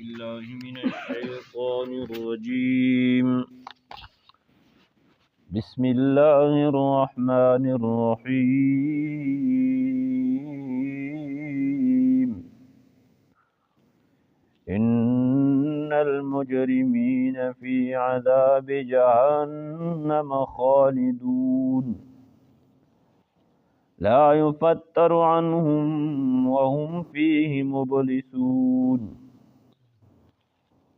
بالله من الشيطان الرجيم بسم الله الرحمن الرحيم إن المجرمين في عذاب جهنم خالدون لا يفتر عنهم وهم فيه مبلسون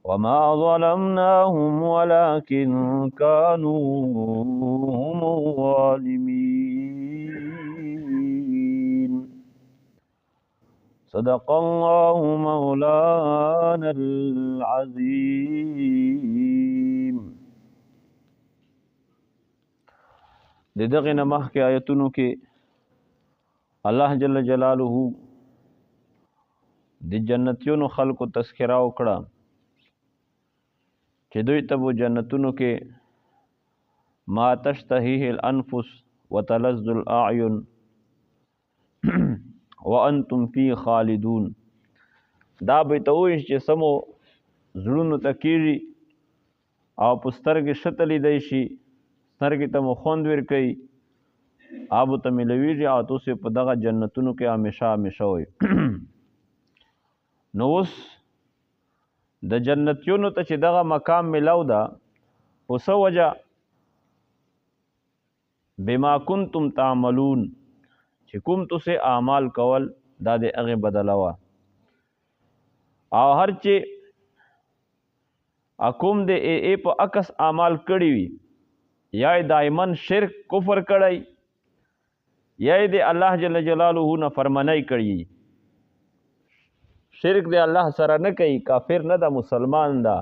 وما ظلمناهم ولكن كانوا هم الظالمين صدق الله مولانا العظيم. دغه نه مخکې آیتونو کې الله جل جلاله د جنتیونو خلقو تذکرہ وکړه چې دوی ته په جنتونو کې ما تشتهیه الانفس وتلذ الاعین وانتم فی خالدون. دا به ته وایي چې سمو زړونو ته کېږي او په سترګې ښه لیدی شي، سترګې ته مو خوند ورکوي، آب ته میلویږي او تاسې په دغه جنتونو کې همیشه همیشه وئ. نو اوس د جنتیونو ته چې دغه مقام ملاو ده په څه وجه؟ بما کنتم تعملون، چې کوم تاسې اعمال کول دا د هغې بدله وه. او هر چې کوم د ای په عکس اعمال کړي وي، یا یې دایمن شرک کفر کړی، یا یې د الله جل جلاله نه فرمانی کړي. شرک د الله سره نه کوي، کافر نه ده، مسلمان ده،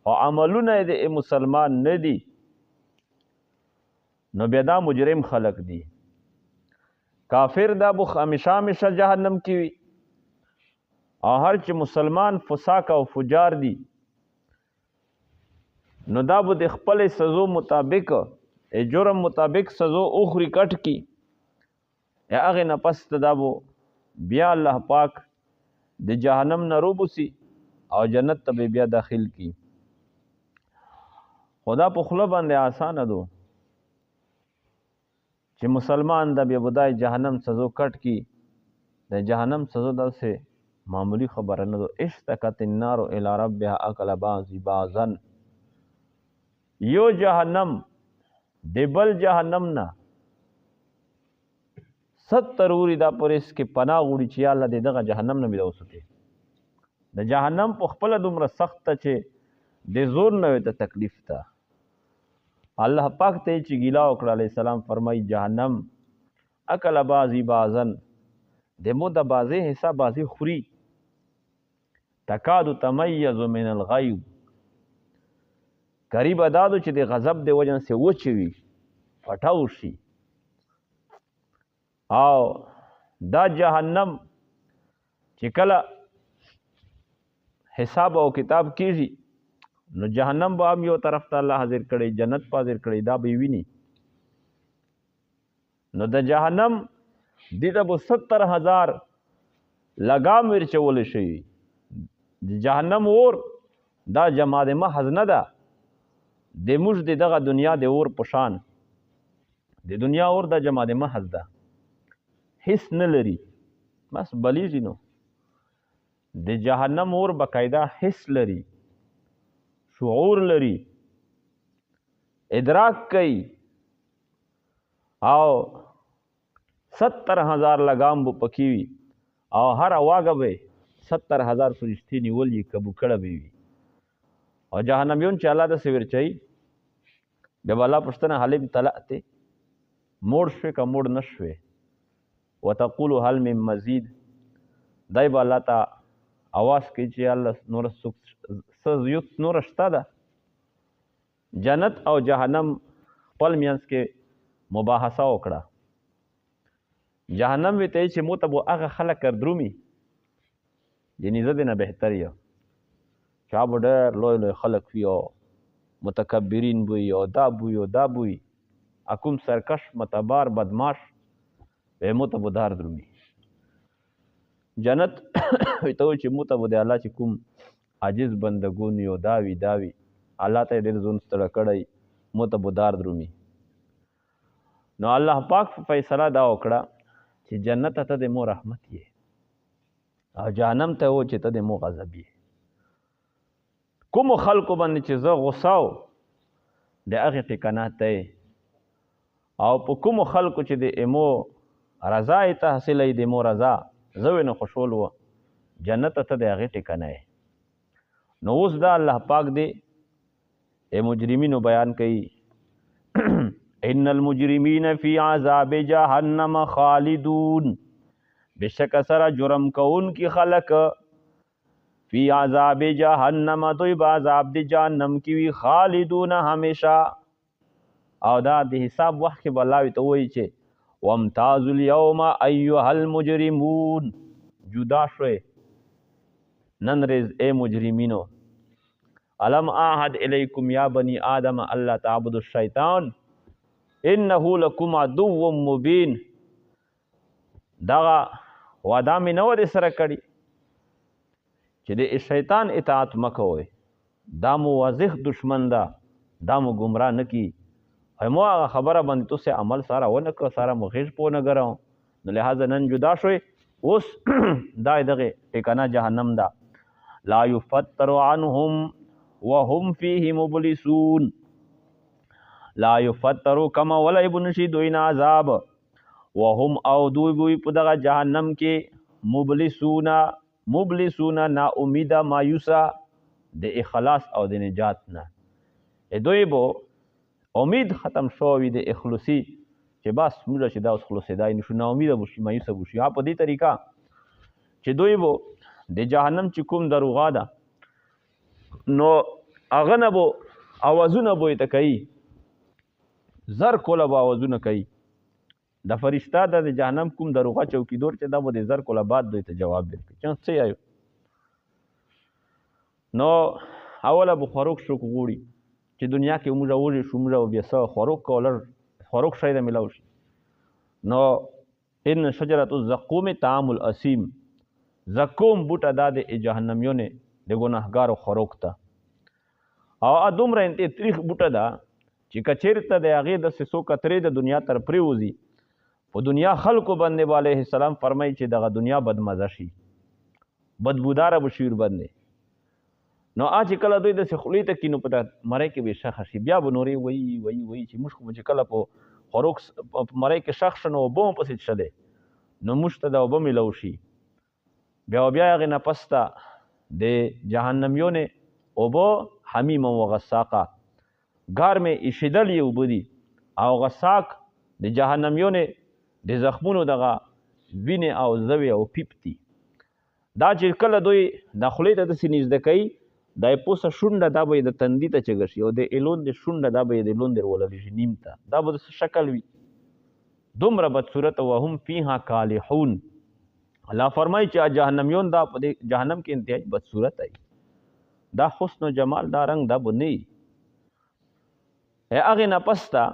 او عملونه د مسلمان نه دي، نو بیا دا مجرم خلق دي. کافر دا به همیشه همیشه جهنم کې وي، او هر چې مسلمان فساق او فجار دي نو دا به د خپل سزو مطابق جرم مطابق سزو اخري کټ کی، یا هغې نه پس دا به بیا الله پاک د جهنم نه روبوسي او جنت ته بیا داخل کی. خدا په خوله باندې آسانه دو چې مسلمان دا بیا بدای جهنم سزو کټ کی. د جهنم سزو داسې معمولی خبره نه دو. اشتکت النار الی ربها اکل بعض بعضا. یو جهنم د بل جهنم نه 70 اوری دا پر اس کې پناه غوړي چې یا الله دغه جهنم نه مې اوسته. د جهنم په خپل دومره سخت چې د زور نه ته تکلیف ته الله پاک ته چې ګیلا وکړه علی السلام فرمای جهنم اکل بازی بازن، د مو د بازی حصہ بازی خوري، تکاد تمیز من الغیظ، قریب دادو چې د غضب د وجن سے وچوي پټاو شي. او دا جهنم چې کله حساب او کتاب کیږي نو جهنم به هم یو طرف ته الله حاضر کړي، جنت په حاضر کړي، دا به ویني. نو د جهنم دې ته به 70,000 لګام ورچول شي. د جهنم اور دا جماعت محض نه ده، د موږ دغه دنیا د اور په شان. د دنیا اور د جماعت محض ده، حس نه لري، بس بلیږي. نو د جهنم اور باقاعده حس لري، شعور لري، ادراک کوي، او 70,000 لګام به پکې وي، او هر واګه به 70,000 فرشتې نیولي کبو کړه به وي. او جهنمیون چې الله د سویر چي بیا به الله پوښتنه حلیم طلعتې موړ شوې که موړ نه شوې، وتقول هل من مزید. دای به الله ته اواز کوي چې الله نور شته ده. جنت او جهنم خپل منځ کې مباحثه وکړه. جهنم وی ته چې مو ته به هغه خلک درومي، یعنی زه دې نه بهتر یم، چا به ډېر لوی لوی خلک وي او متکبرین بوي او دا بوي او دا بوي، اکوم سرکش متبار بدماش به مو ته به دار درومي. جنت ته چې مو ته به د الله چې کوم عاجز بندګون یو داوي الله ته ډېر ځون ستړی کړی مو ته به دار درومي. نو الله پاک فیصله دا وکړه چې جنت ته د مو رحمت یې او جهنم ته و چې ته د مو غضب یې. کومو خلکو باندې چې زه غصه و د هغې ټکانه ته او په کومو خلکو چې د امو رضا یې تحصیلی د مو رضا زه وې نو خوشحال و جنت ته د هغې ټکانه یې. نو اوس دا الله پاک دی مجرمینو بیان کوي ان المجرمین فی عذاب جهنم خالدون، بشک سره جرم کون کی خلق فی عذاب جهنم دوی با عذاب دی جهنم کی وی خالدون همیشه. او دا د حساب وخت کې بلاوی ته وایي چې وامتاز اليوم ایها المجرمون، جدا شوي نن ورځ ای مجرمینو. علم اعهد الیکم یا بنی آدم الله تعبدوا الشیطان انه لکم عدو مبین. دغه وعده مې نه و د سره کړي چې د شیطان اطاعت مه کوئ، دا مو واضح دشمن ده، دا مو ګمراه نه کي. مو هغه خبره باندې تاسې عمل ساره ونه کړه، ساره مو غیږ پوه نه ګرو، نو لهذا نن جدا شوئ. اوس دا دغې ټکانه جهنم ده. لا یفتر عنهم وهم فیه مبلسون، لا یفترو کما ولی بنشي دوی نه عذاب وهم او دوی بوی په دغه جهنم کې مبلسون نا امیده مایوسه د اخلاص او د نجات نه. دوی بو امید ختم شوی د اخلاصي چې بس موږ چې دا اوس خلاصېدای نشو، نا امیده بشي مایوسه بشي. په دې طریقه چې دوی بو د جهنم چې کوم دروغه ده نو هغه نه بو اوازونه بو ته کوي، زر کوله به آوازونه کوي. د فرشته د جهنم کوم دروغه چوکیدور چې دا به د زر کوله بعد دوی ته جواب درکړي چې څه یایو. نو اوله به خوروک شو غوړي چې دنیا کې موږ وږي شو، موږ بیا څه خوروک کولر خوروک شی د ملاو شي. نو ان شجرة الزقوم طعام الاسیم، زقوم بوټه دا د جهنمیونه د ګناهګارو خوروک ته او دومره انتې تریخ بوټه ده چې کچیرته د هغې د سیسو کترې د دنیا تر پرېوځي په دنیا خلکو باندې به علیه السلام فرمایي چې دغه دنیا بدمزه شي، بدبوداره به شي ورباندې. نو چې کله دوی داسې خولې ته کینو په مرۍ کې به شخه شي، بیا به نورې وایي چې موږ خو چې کله په خوروک په مرۍ کې شخ شه نو اوبه مو پسې څښلی نو موږ ته د اوبه میلو شي. بیا هغې نه پس ته د جهنمیونې اوبه حمیمه و غساقه، ګرمې ایشېدلې اوبه دي او غساق د جهنمیونې د زخمونو دغه وینې او زوې او پیپ دي. دا چې کله دوی دا خولې ته داسې نږدې کوي دا یې پوسه شونډه دا به یې د تندي ته چږه شي او د ایلوندې شونډه دا به یې د ایلوندې وللی شي نیم ته، دا به داسې شکل وي دومره بدصورته. وهم فیها کالحون، الله فرمایي چې جهنمیون دا په دې جهنم کې انتهایی بدصورت ای، دا حسن و جمال دا رنګ دا به نه وي. هغې نه پس ته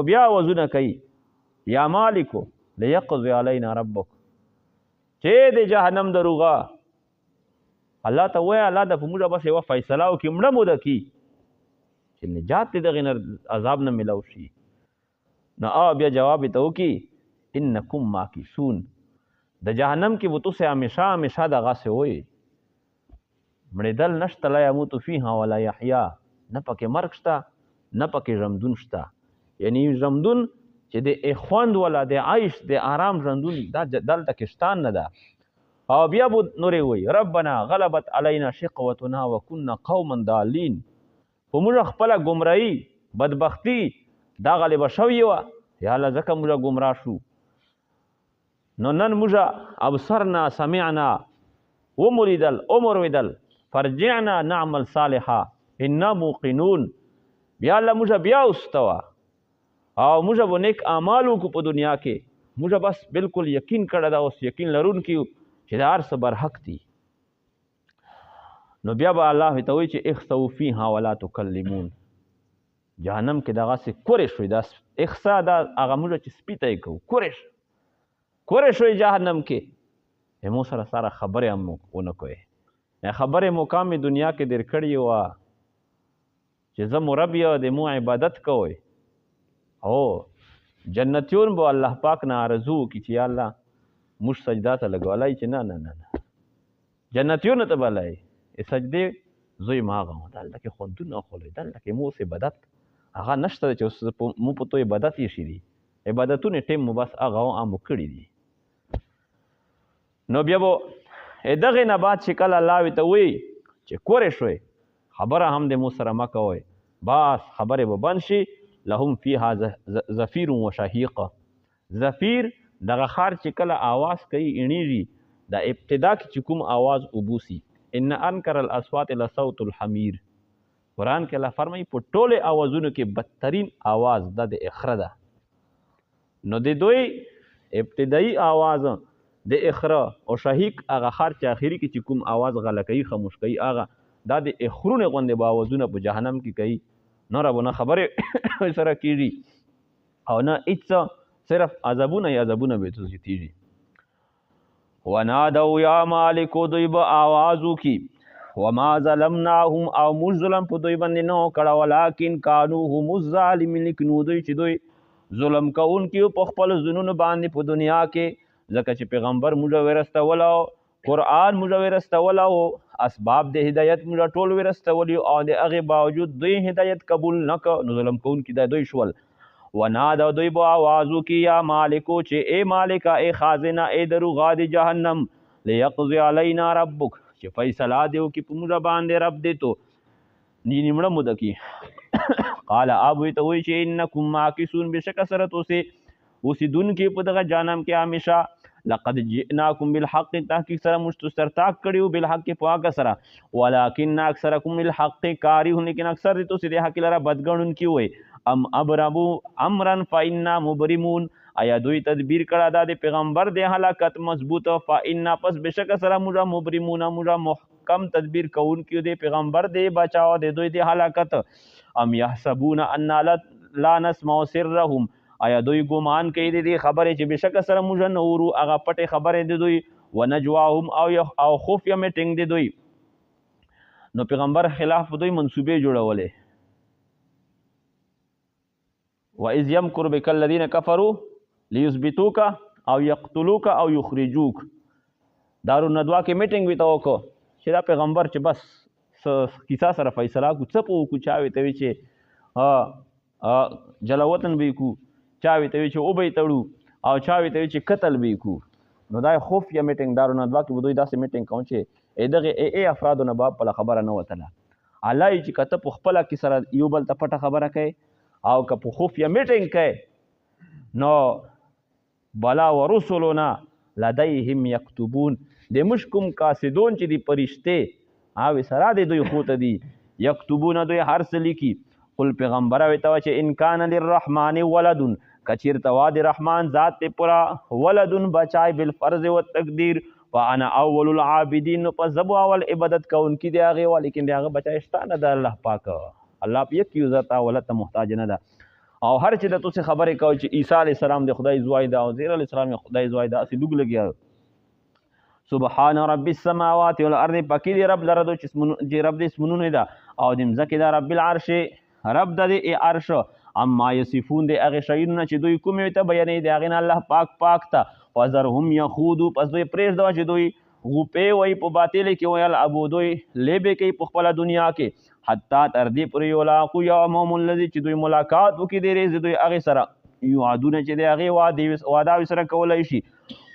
بیا آوازونه کوي یا مالکو لیقضی علینا ربک، چې د جهنم دروغه الله ته وایه الله د په موږ بس یوه فیصله وکړي مړه مو ده کي چې نجات دې دغې نه عذاب نه میلاو شي. نو بیا جواب یې ته وکړي انکم ماکثون، د جهنم کې به تاسې همیشه دغسې وایي مړېدل نشته، لا یموت فیها ولا یحیا، نه پکې مرګ شته نه پکې ژوندون شته. یعنی ژوندون چې د خوند والا د عیش د آرام ژوندون دا دلته کې شته نه ده. او بیا به نورې وایي ربنا غلبت علینا شقوتنا وکنا قوما ضالین، په موږ خپله ګمراهي بدبختي دا غالبه شوې وه یا الله ځکه موږ ګمراه شو. نو نن موږ ابصرنا سمعنا ومریدل ومرویدل فرجعنا نعمل صالحا انا موقنون. بیا الله موږ بیا واستوه او موږ به نیک اعمال وکړو په دنیا کې، موږ بس بالکل یقین کړی دا اوس یقین لرونکي یو چې دا هر څه برحق دي. نو بیا به الله ته وایي چې اخسؤ فیها ولا تکلمون، جهنم کې دغسې کورې شوي، دا اخسا دا هغه موږ چې سپي ته یې کوو کورې شوي جهنم کې، مو سره خبرې هم ونه کوئ. خبرې مقام دنیا کې در کړې وه چې زه مرب یم د مو عبادت کوئ او جنتیون به الله پاک نه آرزو وکړي چې یا الله موږ سجدا ته لګولی چې نه نه نه نه جنتیونو ته بلای سجدې زوی ما هغه دلته کې خوندونه خولی دلته کې مو اوس عبادت هغه نشته چې اوس مو په تو عبادت ایښي دي عبادتونه ټیم مو بس هغه عامو کړي دي نو بیا به دغې نه بعد چې کله الله ورته وایي چې کورې شوئ خبره هم د مو سره مه کوئ بس خبرې به بند شي لهم فیها زفیر و شهیقه زفیر دغه خار چې کله آواز کوي اڼېږي د ابتدا کې چې کوم آواز اوبوسي ان انکر الاصوات لصوت الحمیر قرآن کې الله فرمایي په ټولې آوازونو کې بدترین آواز دا د اخره ده نو د دوی ابتدایي آواز د اخره او شهیق هغه خار چې آخري کې چې کوم آواز غله کوي خاموش کوي هغه دا د اخرونه غوندې به آوازونه په جهنم کې کوي نه ربونه خبرې سره کېږي او نه هېڅ صرف عذابونه یا عذابونه به ته زیاتېږي ونادوا یا مالکو دوی به آواز وکړي وما ظلمناهم او موږ ظلم په دوی باندې نه کړه ولکن کانو هم الظالمین لیکن دوی چې دوی ظلم کوونکي په خپل ځنونو باندې په دنیا کې ځکه چې پیغمبر موږ ورستولی قرآن موږ ورستولی او اسباب د هدایت موږ ټول ورستولي او د هغې باوجود دوی هدایت قبول نه کړ نو ظلم کوونکي دا دوی شول ونادا دوی به آواز وکړي یا مالکو چې ای مالکه ای خازنه ای دروغا د جهنم لیقضي علینا ربک چې فیصله دې وکړي په موږ باندې رب دې تو نیمړه موده کې قال اب ورته وایي چې انکم ماکثون بېشکه سره اوسېدونکي په دغه جهنم کې همیشه لقد جئناکم بالحق تحقیق سره موږ سرتاق کړي وو بالحق په هغه سره ولکن اکثرکم للحق کارهون لیکن اکثر دې تاسې د حق لره بدګڼونکي وئ ام ابرمو امرا فانا مبرمون آیا دوی تدبیر کړه دا د پیغمبر د هلاکت مضبوط فانا پس بشک سره موږ مبرمون موږ محکم تدبیر کوونکي د پیغمبر د بچاو د دوی د هلاکت ام یحسبون ان لا نسمع سرهم آیا دوی ګمان کوي د دې خبرې چې بشک سره موږ نه اورو هغه پټې خبرې د دوی ونجواهم او خفیه میټینګ د دوی نو پیغمبر خلاف دوی منصوبې جوړولې وَإِذْ يَمْكُرُ بِكَ الَّذِينَ كَفَرُوا لِيُثْبِتُوكَ او يَقْتُلُوكَ او يُخْرِجُوكَ دارالندوه کې میټینګ وی ته وکړو چې دا پیغمبر چې بس کیسه سره فیصله کو څه په وکړو چا وی ته وی چې جلاوطن به کو چا وی ته وی چې او به تړو او چا وی ته وی چې قتل به کو نو دا خفیه میټینګ دارالندوه کې دوی داسې میټینګ کوي چې دغه ای افرادو نه به په خبره نه وتله الله چې کته په خپل کې سره یو بل ته پټه خبره کوي او که په خفیه میټینګ کوي نو بلا ورسلنا لدیهم یکتبون د مشکم کاسدون چې دی پرشته او سره د دوی خوته دي یکتبون دوی هر څه لیکي قل پیغمبر وی ته چې ان کان للرحمن ولد کچیرته وا د رحمان ذات ته پورا ولدن بچای بالفرض والتقدیر وانا اول العابدین پس زبو اول عبادت کوونکی دی هغه ولیکن دی هغه بچای شته نه د الله پاک الله په یک یو ذات ولت محتاج نه ده او هر چې د تاسو خبرې کوي چې عیسی علی السلام د خدای زوی ده او زیر علی السلام د خدای زوی ده اسی لوګ لګیا سبحان رب السماوات والارض پاکی دی رب لره چې رب دې اسمونه ده او د مزکه ده رب العرش رب د عرش اما یصفون د هغه شیونه چې دوی کوم ته بیانې دی هغه الله پاک ته وذرهم یخودو پس دوی پرېږدو چې دوی غوپې وای په باطل کې ویل ابو دوی لیبه کوي په خپل دنیا کې حتی تر دې پورې یلاقو یومهم الذی چې دوی ملاقات وکړي د ریز دوی هغه سره یوعدونه چې د هغه وعده سره کولای شي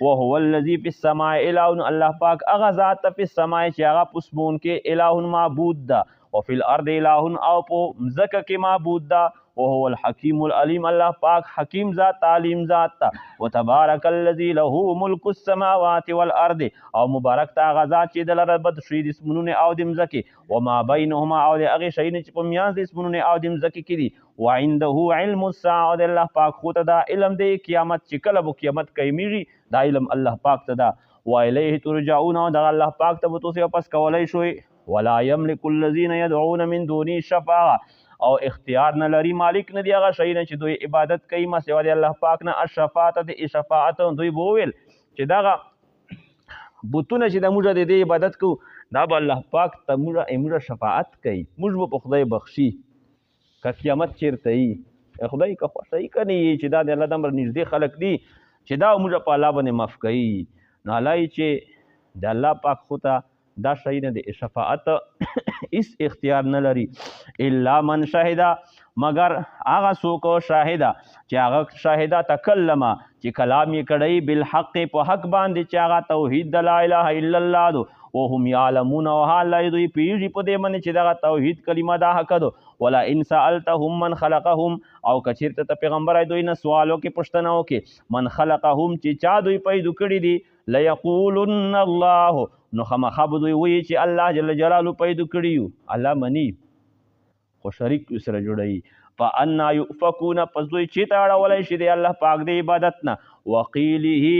وهو الذی فی السماء اله الله پاک هغه ذات په سماء چې هغه پسمون کې اله معبود ده وفي الارض اله او په ځکه کې معبود ده وهو الحكيم العليم الله پاک حکیم ذات تعلیم ذات تا وتبارك الذي له ملك السماوات والارض او مبارک تا غزا چې د لره بد شي د اسمنونه او د مزکی وما بينهما او د هغه شي چې په میانځ د اسمنونه او د مزکی کې دي وعنده علم الساعه الله پاک خو ته دا علم دی قیامت چې کله به قیامت کوي دا علم الله پاک ته دا والیه ترجعون او دا الله پاک ته تاسو واپس کولای شوي ولا يملك الذين يدعون من دونه شفاعه او اختیار نه لري مالک نه دی هغه شی نه چې دوی عبادت کوي ما سوا د الله پاک نه الشفاعت د شفاعت دوی بوویل چې دغه بوتونه چې د موږ د دې عبادت کو دا به الله پاک ته موږ شفاعت کوي، موږ به په خدای بخشي که قیامت چېرته وي. خدای که خوښوي که نه وي چې دا د الله د امر نږدې خلک دي چې دا موږ په الله باندې معاف کوي. نو الله چې د الله پاک خو ته دا شی نه د شفاعت هیڅ اختیار نه لري الا من شهده، مگر هغه څوک شاهده چې هغه شاهده تکلمه چې کلام یې کړی بالحق په حق باندې چې هغه توحید د لا اله الا الله دو وهم یعلمون او حال دوی پیږي په دې باندې چې دغه توحید کلمه دا حق ده. ولا ان سألتهم من خلقهم او کچیرته ته پیغمبر دوی نه سوالو کې پوښتنه وکړي من خلقهم چې چا دوی پیدا کړي دي لیقولن الله، نو خامخا به دوی وایي چې الله جل جلاله پیدا کړي. الله مني خو شریک سره جوړوي. فانا یؤفکون، پس دوی چېرته اړولی شي د الله پاک د عبادت نه. وقیله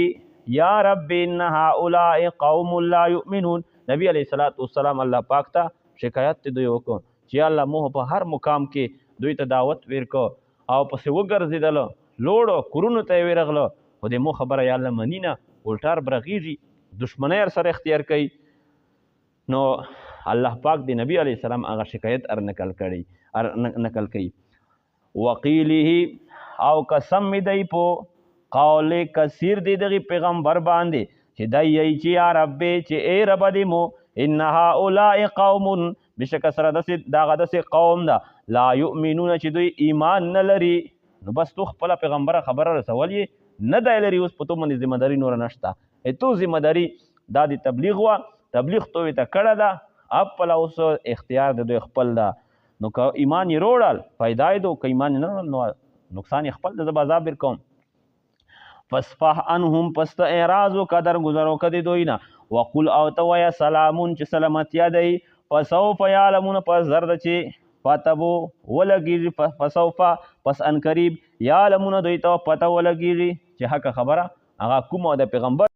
یا رب ان هؤلاء قوم لا یؤمنون، نبی علیه الصلاۃ والسلام الله پاک ته شکایت ته دوی وکړو چې الله موږ په هر مقام کې دوی ته دعوت ورکو او پسې وګرځېدله لوړو کورونو ته یې ورغله، خو د مو خبره یا الله مني نه، الټار برغېږي، دشمنۍ سره اختیار کوي. نو الله پاک د نبی علیه السلام هغه شکایت نقل کوي. وقیله او قسم می دی په قول کثیر دی دغه پیغمبر باندې چې دی یی چې یا رب چې ای رب دې مو ان هؤلاء قوم، بشک سره دغه داسې قوم ده لا یؤمنون چې دوی ایمان نه لري. نو بس تو خپله پیغمبره خبره رسول یې نه دی لري، اوس په تو باندې ذمه داري نوره نشته. تو ذمه داري دا د تبلیغ وه، تبلیغ تو ته کړه ده، خپله اوس اختیار د دوی خپل ده. نو که ایمان یې روړل فایده یې دو، که ایمان یې نه روړل نو نقصان یې خپل ده، زه به عذاب ورکوم. فاصفح عنهم، پس ته اعراض وکړه درګذر وکړه د دوی نه. وقل او ته وایه سلامون چې سلامتیا دی. فسوف یعلمون، پس زر ده چې پته به ولګېږي. فسوف پس ان قریب یعلمون دوی ته پته ولګېږي چې حقه خبره هغه کومه د پیغمبر